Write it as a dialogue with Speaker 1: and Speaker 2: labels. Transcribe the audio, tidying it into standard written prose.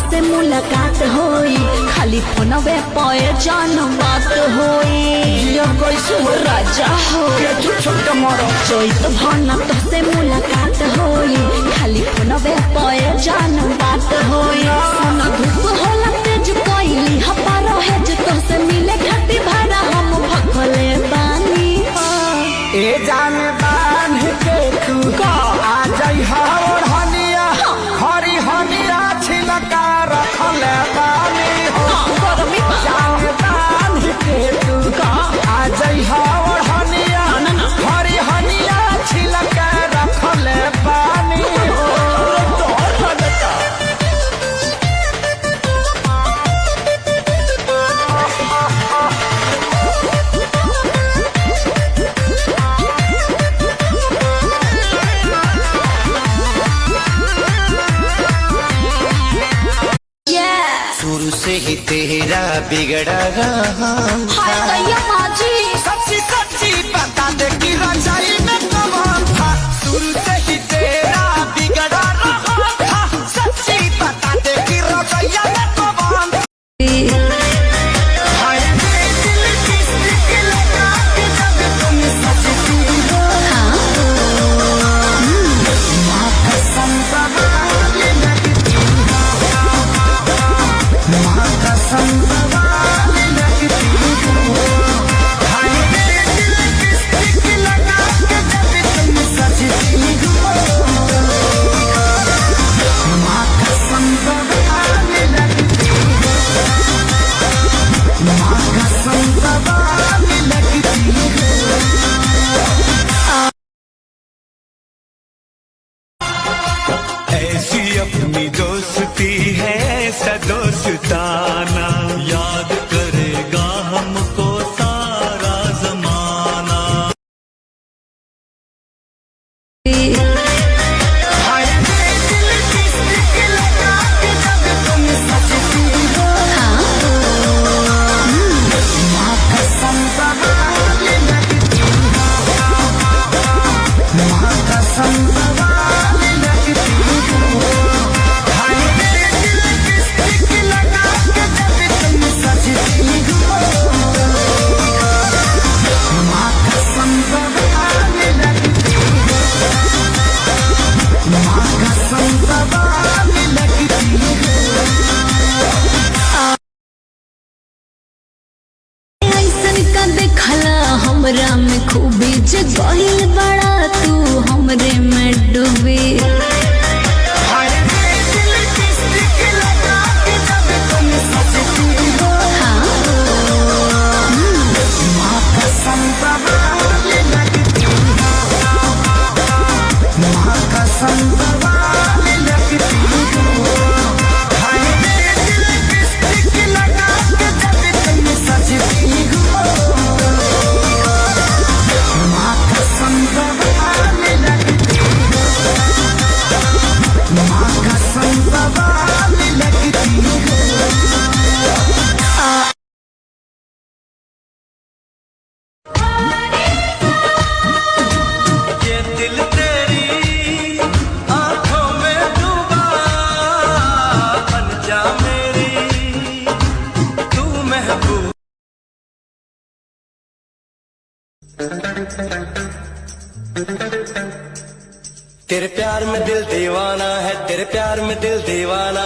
Speaker 1: तोहसे मुलाकात होई, खाली फोनवे पे जान बात होई।
Speaker 2: कैसे हो
Speaker 1: राजा हो
Speaker 2: छोटा मोरो
Speaker 1: चैत भना तोहसे मुलाकात होई, खाली फोनवे पे जान बात होई। सन धूप होला तेज कोइली हपा रहे जे तोहसे मिले खाती भाड़ा हम भखले बानी।
Speaker 2: ए जान बांध के तू आ जाई और हनिया हरी हनिया छिलका रखले बानी हो। जान बांध के तू आ जाई और हनिया हरी हनिया छिलका रखले बानी हो।
Speaker 3: शुरू से ही तेरा बिगड़ा रहा
Speaker 1: हाय दैया माजी
Speaker 2: सच्ची सच्ची बता दे कि रजाई में कौन था। शुरू से ही तेरा बिगड़ा रहा था, सच्ची बता दे कि रजाई में कौन था। हाय दिल की स्टिक लगा के जब तुम सजती हो, माँ कसम बवाली लगती हो, माँ कसम बवाली लगती हो। हाय दिल की स्टिक लगा के जब तुम सजती हो, माँ कसम बवाली लगती हो, माँ कसम बवाली लगती हो।
Speaker 4: ऐसी अपनी दोस्ती है ऐसा दोस्ताना, याद करेगा हमको सारा जमाना।
Speaker 2: हाय दिल की स्टिक लगा के जब तुम सजती हो, माँ कसम बवाली लगती हो, माँ कसम बवाली लगती हो। हाय दिल की स्टिक लगा के जब तुम सजती हो, माँ कसम बवाली लगती हो, माँ कसम बवाली लगती हो।
Speaker 1: ऐसन का देखला हमरा में खूबी जे गहिल बड़ा तू हमरे में डूबी।
Speaker 2: हाय दिल की स्टिक लगा के जब तुम सजती हो, माँ कसम बवाली लगती हो, माँ कसम बवाली लगती हो। हाय दिल की स्टिक लगा के जब तुम सजती हो, माँ कसम बवाली लगती हो, माँ कसम बवाली लगती हो।
Speaker 4: ये दिल तेरी आंखों में डूबा, बन जा मेरी तू महबूब।
Speaker 3: तेरे प्यार में दिल दीवाना है, तेरे प्यार में दिल दीवाना।